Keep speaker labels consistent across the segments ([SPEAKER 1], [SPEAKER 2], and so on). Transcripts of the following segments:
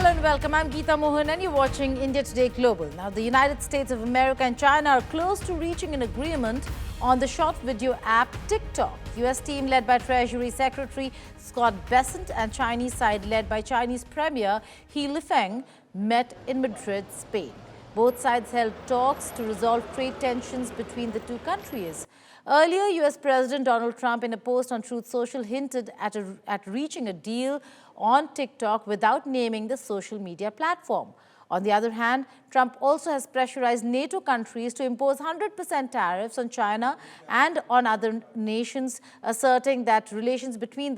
[SPEAKER 1] Hello and welcome. I'm Geeta Mohan and you're watching India Today Global. Now, the United States of America and China are close to reaching an agreement on the short video app TikTok. US team led by Treasury Secretary Scott Besant and Chinese side led by Chinese Premier He Lifeng met in Madrid, Spain. Both sides held talks to resolve trade tensions between the two countries. Earlier, US President Donald Trump, in a post on Truth Social, hinted at reaching a deal on TikTok without naming the social media platform. On the other hand, Trump also has pressurized NATO countries to impose 100% tariffs on China and on other nations, asserting that relations between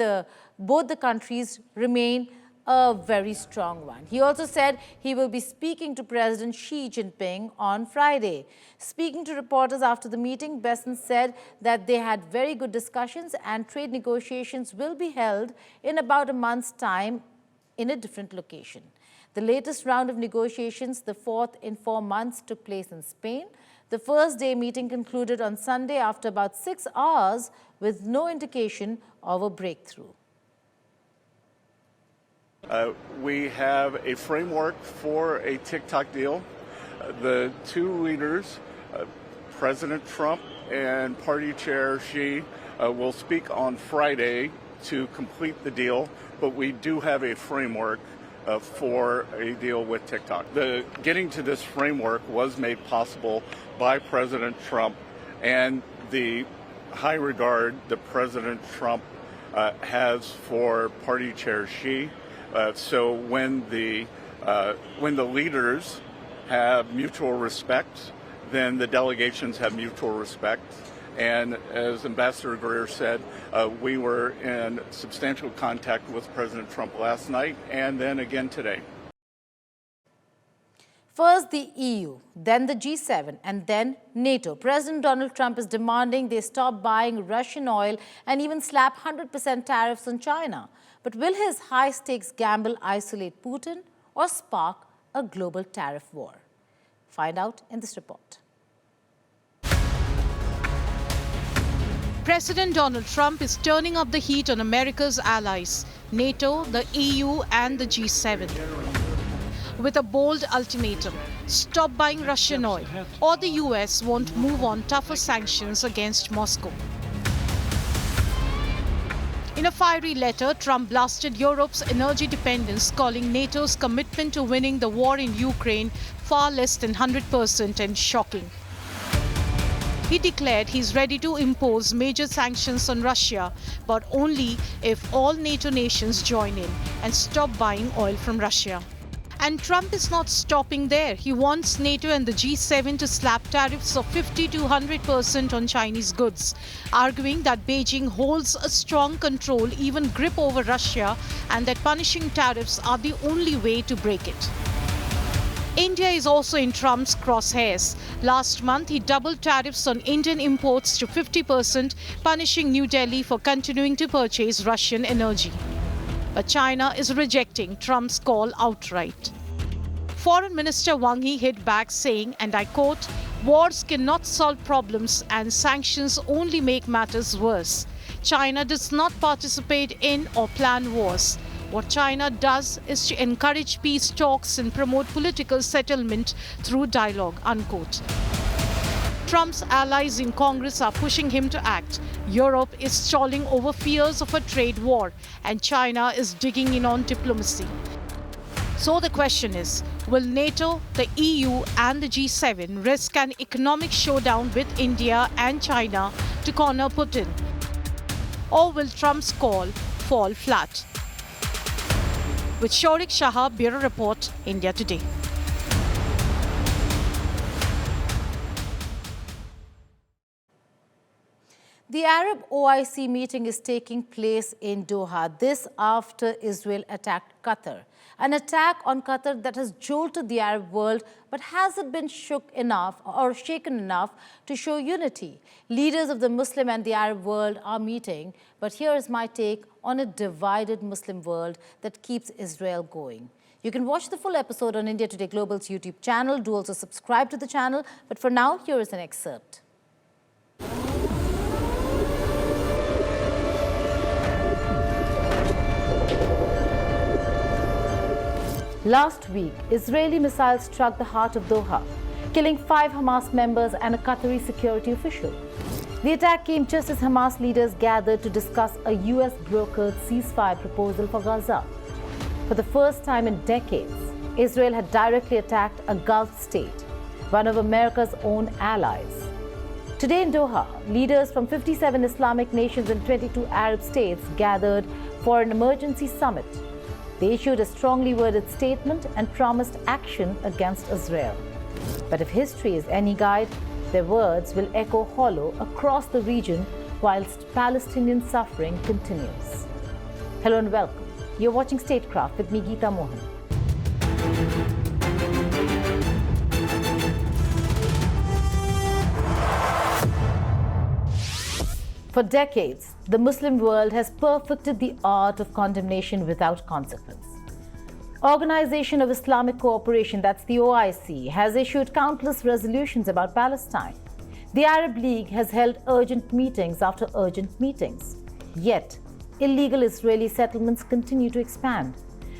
[SPEAKER 1] both the countries remain a very strong one. He also said he will be speaking to President Xi Jinping on Friday. Speaking to reporters after the meeting, Besant said that they had very good discussions and trade negotiations will be held in about a month's time in a different location. The latest round of negotiations, the fourth in 4 months, took place in Spain. The first day meeting concluded on Sunday after about 6 hours with no indication of a breakthrough.
[SPEAKER 2] We have a framework for a TikTok deal. The two leaders, President Trump and Party Chair Xi, will speak on Friday to complete the deal, but we do have a framework for a deal with TikTok. Getting to this framework was made possible by President Trump and the high regard that President Trump has for Party Chair Xi. So when the leaders have mutual respect, then the delegations have mutual respect. And as Ambassador Greer said, we were in substantial contact with President Trump last night and then again today.
[SPEAKER 1] First the EU, then the G7, and then NATO. President Donald Trump is demanding they stop buying Russian oil and even slap 100% tariffs on China. But will his high-stakes gamble isolate Putin or spark a global tariff war? Find out in this report.
[SPEAKER 3] President Donald Trump is turning up the heat on America's allies, NATO, the EU and the G7. With a bold ultimatum, stop buying Russian oil or the US won't move on tougher sanctions against Moscow. In a fiery letter, Trump blasted Europe's energy dependence, calling NATO's commitment to winning the war in Ukraine far less than 100% and shocking. He declared he's ready to impose major sanctions on Russia, but only if all NATO nations join in and stop buying oil from Russia. And Trump is not stopping there. He wants NATO and the G7 to slap tariffs of 50 to 100% on Chinese goods, arguing that Beijing holds a strong control, even grip over Russia, and that punishing tariffs are the only way to break it. India is also in Trump's crosshairs. Last month, he doubled tariffs on Indian imports to 50%, punishing New Delhi for continuing to purchase Russian energy. But China is rejecting Trump's call outright. Foreign Minister Wang Yi hit back saying, and I quote, "Wars cannot solve problems and sanctions only make matters worse. China does not participate in or plan wars. What China does is to encourage peace talks and promote political settlement through dialogue," unquote. Trump's allies in Congress are pushing him to act. Europe is stalling over fears of a trade war, and China is digging in on diplomacy. So the question is, will NATO, the EU and the G7 risk an economic showdown with India and China to corner Putin? Or will Trump's call fall flat? With Shaurik Shah, Bureau Report, India Today.
[SPEAKER 1] The Arab OIC meeting is taking place in Doha. This after Israel attacked Qatar. An attack on Qatar that has jolted the Arab world, but hasn't been shook enough or shaken enough to show unity. Leaders of the Muslim and the Arab world are meeting, but here is my take on a divided Muslim world that keeps Israel going. You can watch the full episode on India Today Global's YouTube channel. Do also subscribe to the channel. But for now, here is an excerpt. Last week, Israeli missiles struck the heart of Doha, killing 5 Hamas members and a Qatari security official. The attack came just as Hamas leaders gathered to discuss a US-brokered ceasefire proposal for Gaza. For the first time in decades, Israel had directly attacked a Gulf state, one of America's own allies. Today in Doha, leaders from 57 Islamic nations and 22 Arab states gathered for an emergency summit. They issued a strongly worded statement and promised action against Israel. But if history is any guide, their words will echo hollow across the region whilst Palestinian suffering continues. Hello and welcome. You're watching Statecraft with me, Geeta Mohan. For decades, the Muslim world has perfected the art of condemnation without consequence. Organization of Islamic Cooperation, that's the OIC, has issued countless resolutions about Palestine. The Arab League has held urgent meetings after urgent meetings. Yet, illegal Israeli settlements continue to expand,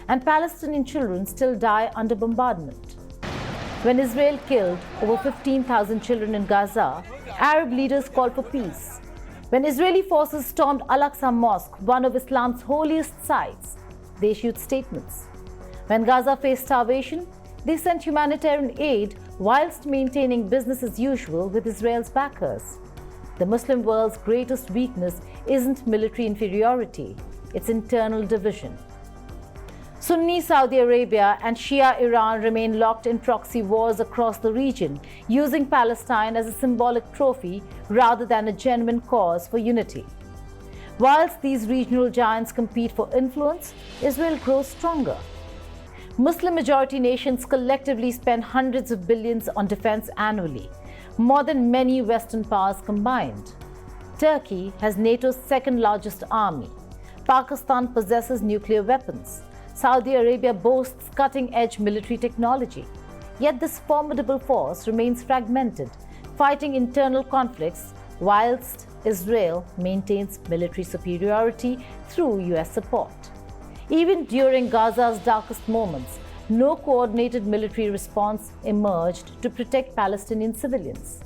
[SPEAKER 1] and Palestinian children still die under bombardment. When Israel killed over 15,000 children in Gaza, Arab leaders called for peace. When Israeli forces stormed Al-Aqsa Mosque, one of Islam's holiest sites, they issued statements. When Gaza faced starvation, they sent humanitarian aid whilst maintaining business as usual with Israel's backers. The Muslim world's greatest weakness isn't military inferiority, it's internal division. Sunni Saudi Arabia and Shia Iran remain locked in proxy wars across the region, using Palestine as a symbolic trophy rather than a genuine cause for unity. Whilst these regional giants compete for influence, Israel grows stronger. Muslim-majority nations collectively spend hundreds of billions on defense annually, more than many Western powers combined. Turkey has NATO's second-largest army. Pakistan possesses nuclear weapons. Saudi Arabia boasts cutting-edge military technology. Yet this formidable force remains fragmented, fighting internal conflicts whilst Israel maintains military superiority through US support. Even during Gaza's darkest moments, no coordinated military response emerged to protect Palestinian civilians.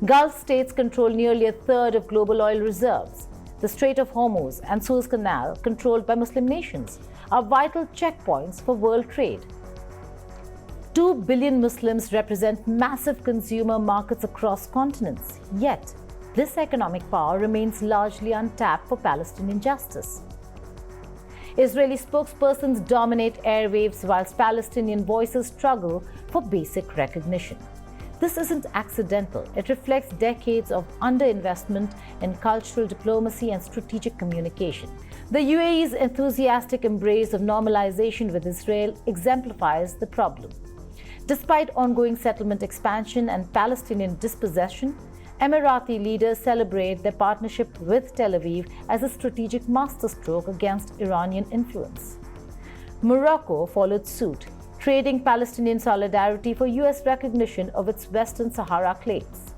[SPEAKER 1] Gulf states control nearly a third of global oil reserves. The Strait of Hormuz and Suez Canal, controlled by Muslim nations, are vital checkpoints for world trade. 2 billion Muslims represent massive consumer markets across continents, yet this economic power remains largely untapped for Palestinian justice. Israeli spokespersons dominate airwaves whilst Palestinian voices struggle for basic recognition. This isn't accidental. It reflects decades of underinvestment in cultural diplomacy and strategic communication. The UAE's enthusiastic embrace of normalization with Israel exemplifies the problem. Despite ongoing settlement expansion and Palestinian dispossession, Emirati leaders celebrate their partnership with Tel Aviv as a strategic masterstroke against Iranian influence. Morocco followed suit, trading Palestinian solidarity for US recognition of its Western Sahara claims.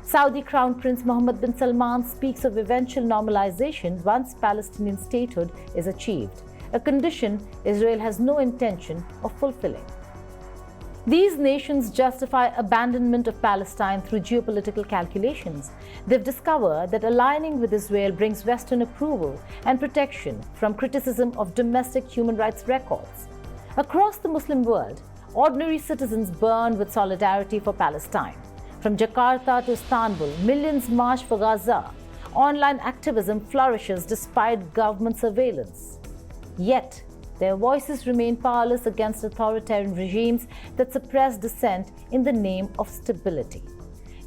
[SPEAKER 1] Saudi Crown Prince Mohammed bin Salman speaks of eventual normalization once Palestinian statehood is achieved, a condition Israel has no intention of fulfilling. These nations justify abandonment of Palestine through geopolitical calculations. They've discovered that aligning with Israel brings Western approval and protection from criticism of domestic human rights records. Across the Muslim world, ordinary citizens burn with solidarity for Palestine. From Jakarta to Istanbul, millions march for Gaza. Online activism flourishes despite government surveillance. Yet, their voices remain powerless against authoritarian regimes that suppress dissent in the name of stability.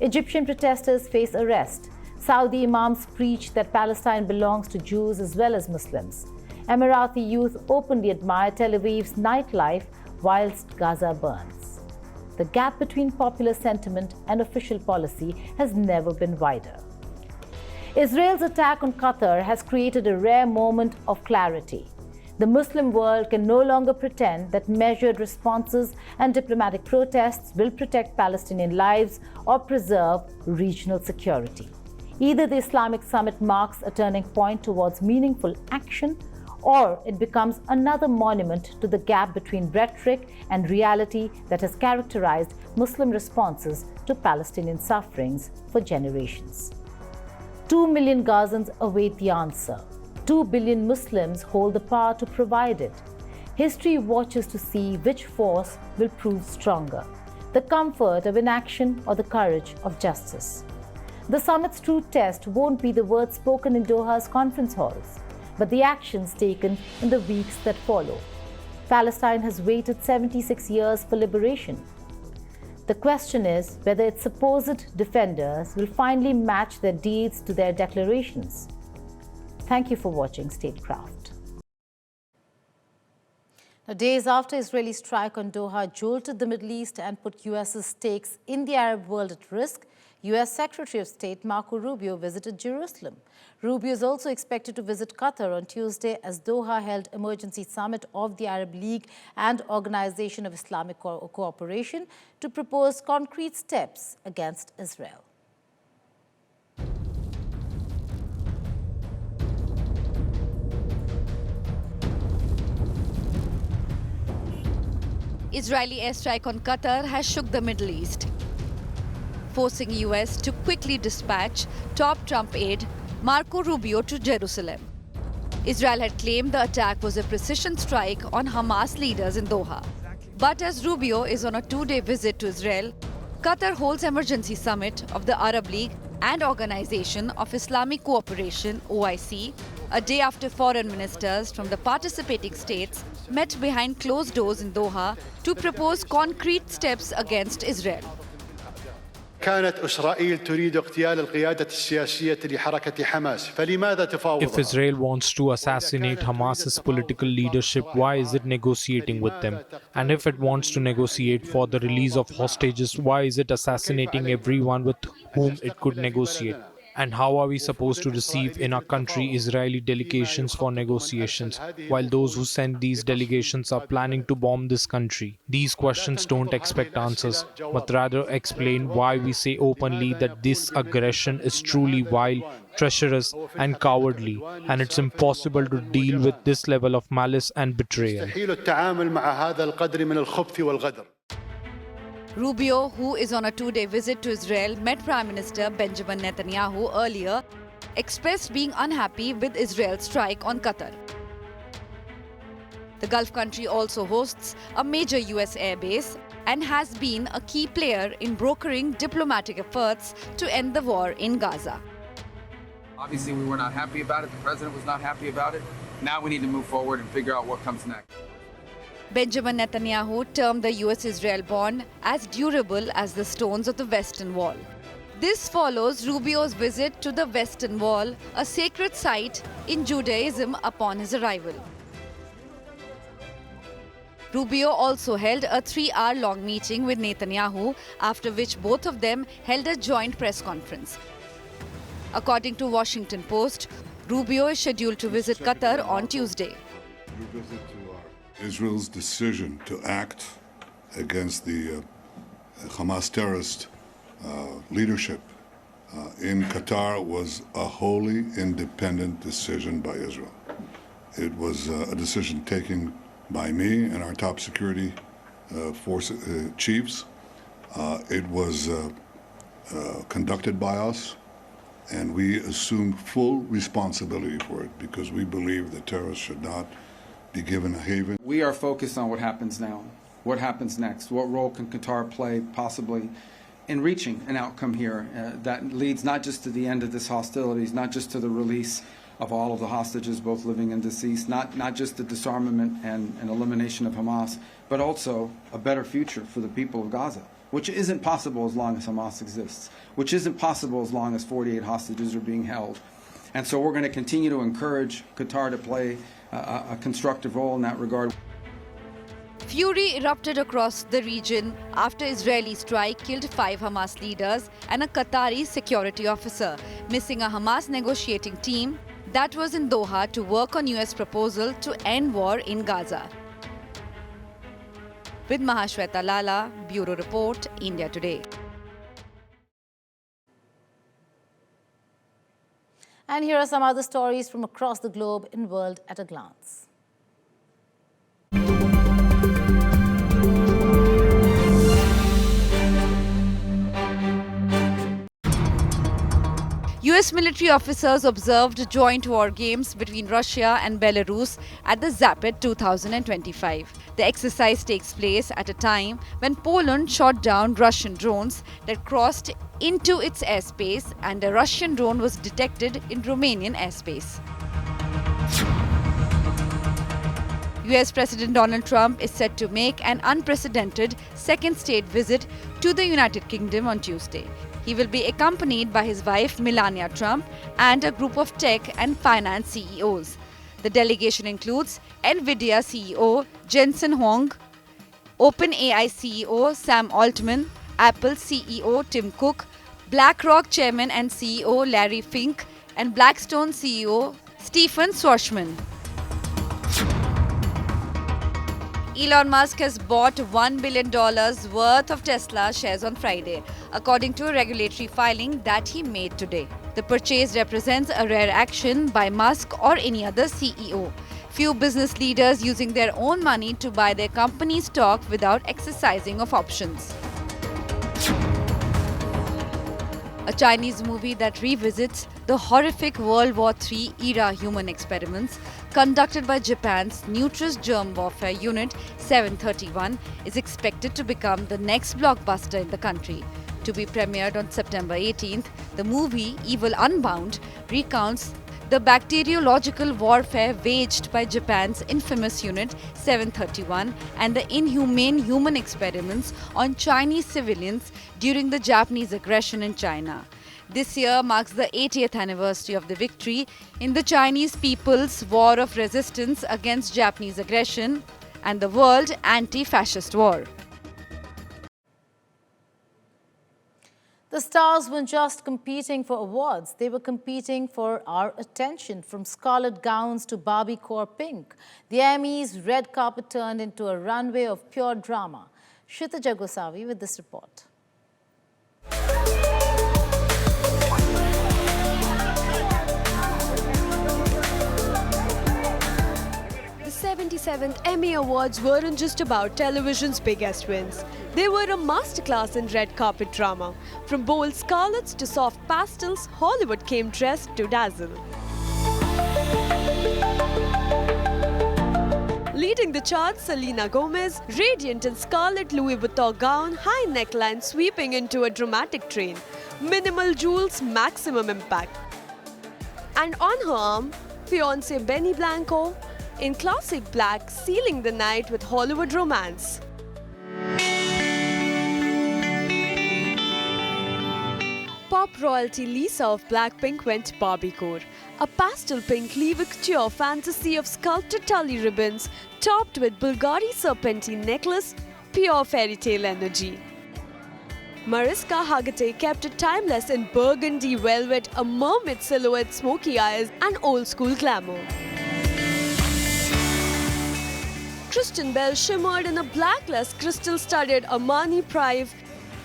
[SPEAKER 1] Egyptian protesters face arrest. Saudi imams preach that Palestine belongs to Jews as well as Muslims. Emirati youth openly admire Tel Aviv's nightlife whilst Gaza burns. The gap between popular sentiment and official policy has never been wider. Israel's attack on Qatar has created a rare moment of clarity. The Muslim world can no longer pretend that measured responses and diplomatic protests will protect Palestinian lives or preserve regional security. Either the Islamic summit marks a turning point towards meaningful action, or it becomes another monument to the gap between rhetoric and reality that has characterized Muslim responses to Palestinian sufferings for generations. 2 million Gazans await the answer. 2 billion Muslims hold the power to provide it. History watches to see which force will prove stronger, the comfort of inaction or the courage of justice. The summit's true test won't be the words spoken in Doha's conference halls, but the actions taken in the weeks that follow. Palestine has waited 76 years for liberation. The question is whether its supposed defenders will finally match their deeds to their declarations. Thank you for watching Statecraft. Now, days after Israeli strike on Doha jolted the Middle East and put U.S.'s stakes in the Arab world at risk, U.S. Secretary of State Marco Rubio visited Jerusalem. Rubio is also expected to visit Qatar on Tuesday as Doha held emergency summit of the Arab League and Organization of Islamic Cooperation to propose concrete steps against Israel.
[SPEAKER 4] Israeli airstrike on Qatar has shook the Middle East, forcing US to quickly dispatch top Trump aide Marco Rubio to Jerusalem. Israel had claimed the attack was a precision strike on Hamas leaders in Doha. But as Rubio is on a two-day visit to Israel, Qatar holds emergency summit of the Arab League and Organization of Islamic Cooperation (OIC), a day after foreign ministers from the participating states met behind closed doors in Doha to propose concrete steps against Israel.
[SPEAKER 5] كانت إسرائيل تريد اغتيال القيادة السياسية لحركة حماس، فلماذا تفاوض؟
[SPEAKER 6] If Israel wants to assassinate Hamas's political leadership, why is it negotiating with them? And if it wants to negotiate for the release of hostages, why is it assassinating everyone with whom it could negotiate? And how are we supposed to receive in our country Israeli delegations for negotiations, while those who send these delegations are planning to bomb this country? These questions don't expect answers, but rather explain why we say openly that this aggression is truly vile, treacherous, and cowardly, and it's impossible to deal with this level of malice and betrayal.
[SPEAKER 4] Rubio, who is on a two-day visit to Israel, met Prime Minister Benjamin Netanyahu earlier, expressed being unhappy with Israel's strike on Qatar. The Gulf country also hosts a major US airbase and has been a key player in brokering diplomatic efforts to end the war in Gaza.
[SPEAKER 7] Obviously, we were not happy about it. The president was not happy about it. Now we need to move forward and figure out what comes next.
[SPEAKER 4] Benjamin Netanyahu termed the US-Israel bond as durable as the stones of the Western Wall. This follows Rubio's visit to the Western Wall, a sacred site in Judaism, upon his arrival. Rubio also held a 3-hour-long meeting with Netanyahu, after which both of them held a joint press conference. According to Washington Post, Rubio is scheduled to visit Qatar on Tuesday.
[SPEAKER 8] Israel's decision to act against the Hamas terrorist leadership in Qatar was a wholly independent decision by Israel. It was a decision taken by me and our top security force chiefs. It was conducted by us, and we assumed full responsibility for it because we believe that terrorists should not be given a haven.
[SPEAKER 7] We are focused on what happens now. What happens next? What role can Qatar play possibly in reaching an outcome here that leads not just to the end of this hostilities, not just to the release of all of the hostages, both living and deceased, not just the disarmament and elimination of Hamas, but also a better future for the people of Gaza, which isn't possible as long as Hamas exists, which isn't possible as long as 48 hostages are being held. And so we're going to continue to encourage Qatar to play a constructive role in that regard.
[SPEAKER 4] Fury erupted across the region after Israeli strike killed 5 Hamas leaders and a Qatari security officer, missing a Hamas negotiating team that was in Doha to work on US proposal to end war in Gaza. With Mahashweta Lala, Bureau Report, India Today.
[SPEAKER 1] And here are some other stories from across the globe in World at a Glance.
[SPEAKER 4] US military officers observed joint war games between Russia and Belarus at the Zapad 2025. The exercise takes place at a time when Poland shot down Russian drones that crossed into its airspace, and a Russian drone was detected in Romanian airspace. US President Donald Trump is set to make an unprecedented second state visit to the United Kingdom on Tuesday. He will be accompanied by his wife Melania Trump and a group of tech and finance CEOs. The delegation includes Nvidia CEO Jensen Huang, OpenAI CEO Sam Altman, Apple CEO Tim Cook, BlackRock Chairman and CEO Larry Fink, and Blackstone CEO Stephen Schwarzman. Elon Musk has bought $1 billion worth of Tesla shares on Friday, according to a regulatory filing that he made today. The purchase represents a rare action by Musk or any other CEO. Few business leaders using their own money to buy their company's stock without exercising of options. A Chinese movie that revisits the horrific World War III era human experiments conducted by Japan's Nutrus Germ Warfare Unit 731 is expected to become the next blockbuster in the country. To be premiered on September 18th, the movie Evil Unbound recounts the bacteriological warfare waged by Japan's infamous Unit 731 and the inhumane human experiments on Chinese civilians during the Japanese aggression in China. This year marks the 80th anniversary of the victory in the Chinese People's War of Resistance against Japanese aggression and the World Anti-Fascist War.
[SPEAKER 1] The stars weren't just competing for awards, they were competing for our attention. From scarlet gowns to Barbie-core pink, the Emmys' red carpet turned into a runway of pure drama. Kshitij Gosavi with this report.
[SPEAKER 9] The 77th Emmy Awards weren't just about television's biggest wins. They were a masterclass in red carpet drama. From bold scarlets to soft pastels, Hollywood came dressed to dazzle. Leading the charts, Selena Gomez, radiant in scarlet Louis Vuitton gown, high neckline sweeping into a dramatic train. Minimal jewels, maximum impact. And on her arm, fiancé Benny Blanco, in classic black, sealing the night with Hollywood romance. Pop royalty Lisa of Blackpink went Barbie-core. A pastel pink leave a couture fantasy of sculpted tully ribbons topped with Bulgari serpentine necklace, pure fairy tale energy. Mariska Hargitay kept it timeless in burgundy velvet, a mermaid silhouette, smoky eyes and old school glamour. Kristen Bell shimmered in a blackless crystal-studded Armani Prive,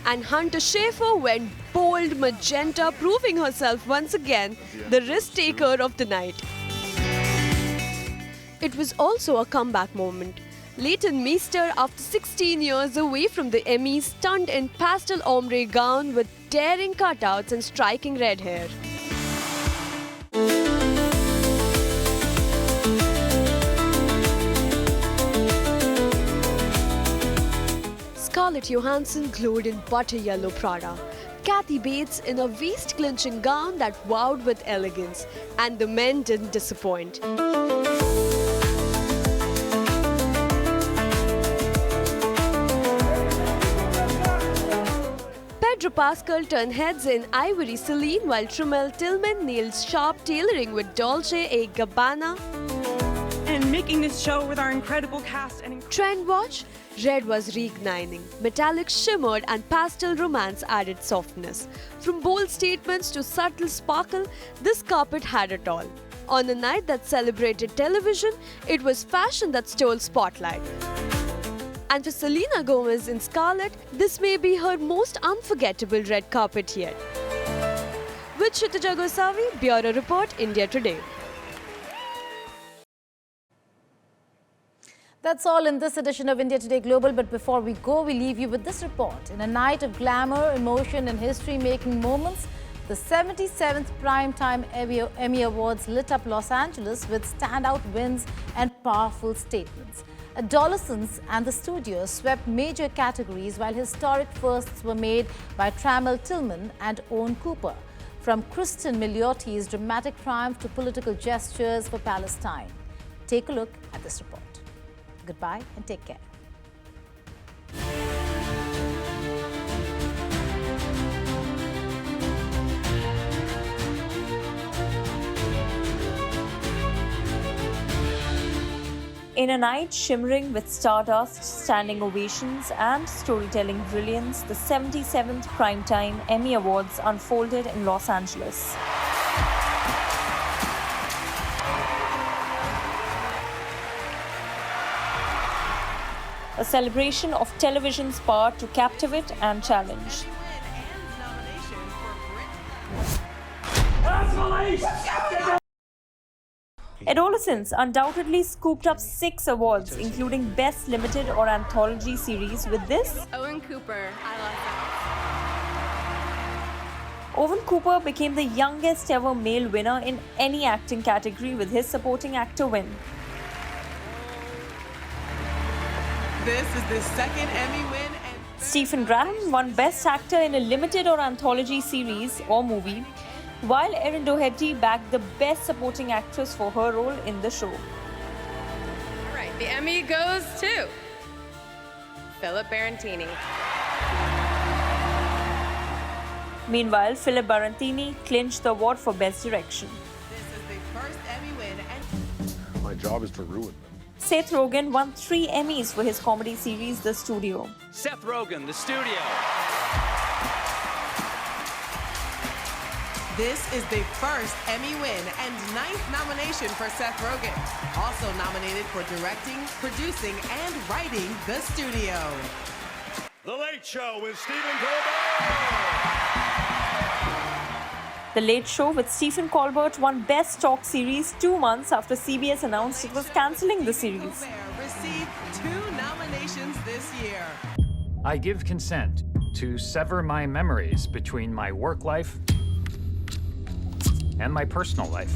[SPEAKER 9] and Hunter Schafer went bold magenta, proving herself once again the risk-taker of the night. It was also a comeback moment. Leighton Meester, after 16 years away from the Emmys, stunned in pastel ombre gown with daring cutouts and striking red hair. Scarlett Johansson glowed in butter yellow Prada. Kathy Bates in a waist-clinching gown that wowed with elegance. And the men didn't disappoint. Pedro Pascal turned heads in ivory Celine, while Tramell Tillman nailed sharp tailoring with Dolce & Gabbana.
[SPEAKER 10] And making this show with our incredible cast and
[SPEAKER 9] Trend watch? Red was reigniting. Metallic shimmered and pastel romance added softness. From bold statements to subtle sparkle, this carpet had it all. On a night that celebrated television, it was fashion that stole spotlight. And for Selena Gomez in scarlet, this may be her most unforgettable red carpet yet. With with Kshitija Gosavi, Bureau Report, India Today.
[SPEAKER 1] That's all in this edition of India Today Global. But before we go, we leave you with this report. In a night of glamour, emotion and history-making moments, the 77th Primetime Emmy Awards lit up Los Angeles with standout wins and powerful statements. Adolescents and the studio swept major categories, while historic firsts were made by Tramell Tillman and Owen Cooper. From Kristen Miliotti's dramatic triumph to political gestures for Palestine. Take a look at this report. Goodbye and take care.
[SPEAKER 11] In a night shimmering with stardust, standing ovations and storytelling brilliance, the 77th Primetime Emmy Awards unfolded in Los Angeles. A celebration of television's power to captivate and challenge. Adolescents undoubtedly scooped up 6 awards, including Best Limited or Anthology Series with this.
[SPEAKER 12] Owen Cooper, I love that.
[SPEAKER 11] Owen Cooper became the youngest ever male winner in any acting category with his supporting actor win.
[SPEAKER 13] This is the second Emmy win.
[SPEAKER 11] Stephen Graham won Best Actor in a Limited or Anthology Series or Movie, while Erin Doherty bagged the Best Supporting Actress for her role in the show.
[SPEAKER 12] All right, the Emmy goes to Philip Barantini.
[SPEAKER 11] Meanwhile, Philip Barantini clinched the award for Best Direction.
[SPEAKER 13] This is the first Emmy win.
[SPEAKER 14] My job is to ruin them.
[SPEAKER 11] Seth Rogen won 3 Emmys for his comedy series The Studio.
[SPEAKER 15] Seth Rogen, The Studio.
[SPEAKER 13] This is the first Emmy win and 9th nomination for Seth Rogen. Also nominated for directing, producing, and writing The Studio.
[SPEAKER 16] The Late Show with Stephen Colbert.
[SPEAKER 11] The Late Show with Stephen Colbert won Best Talk Series 2 months after CBS announced it was cancelling the series.
[SPEAKER 13] Colbert received 2 nominations this year.
[SPEAKER 17] I give consent to sever my memories between my work life and my personal life.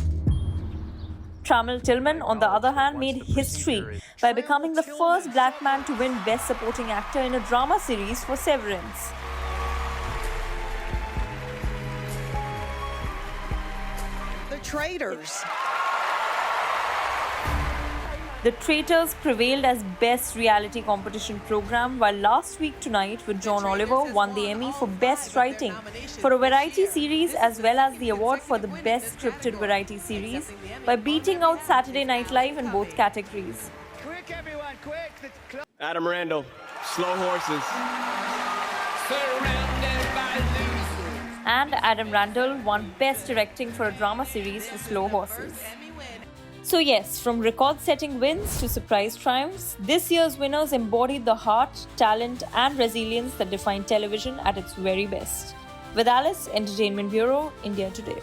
[SPEAKER 11] Tramell Tillman, on the other hand, made history by becoming the first black man to win Best Supporting Actor in a drama series for Severance.
[SPEAKER 13] The Traitors.
[SPEAKER 11] The Traitors prevailed as Best Reality Competition Program, while Last Week Tonight with John Oliver won the Emmy for Best Writing for a variety series, as well as the award for the Best Scripted Variety Series by beating out Saturday Night Live in both categories.
[SPEAKER 16] Quick, everyone, quick.
[SPEAKER 15] Adam Randall, Slow Horses. Surrounded by losers.
[SPEAKER 11] And Adam Randall won Best Directing for a drama series for Slow Horses. So yes, from record-setting wins to surprise triumphs, this year's winners embodied the heart, talent and resilience that define television at its very best. With Alice, Entertainment Bureau, India Today.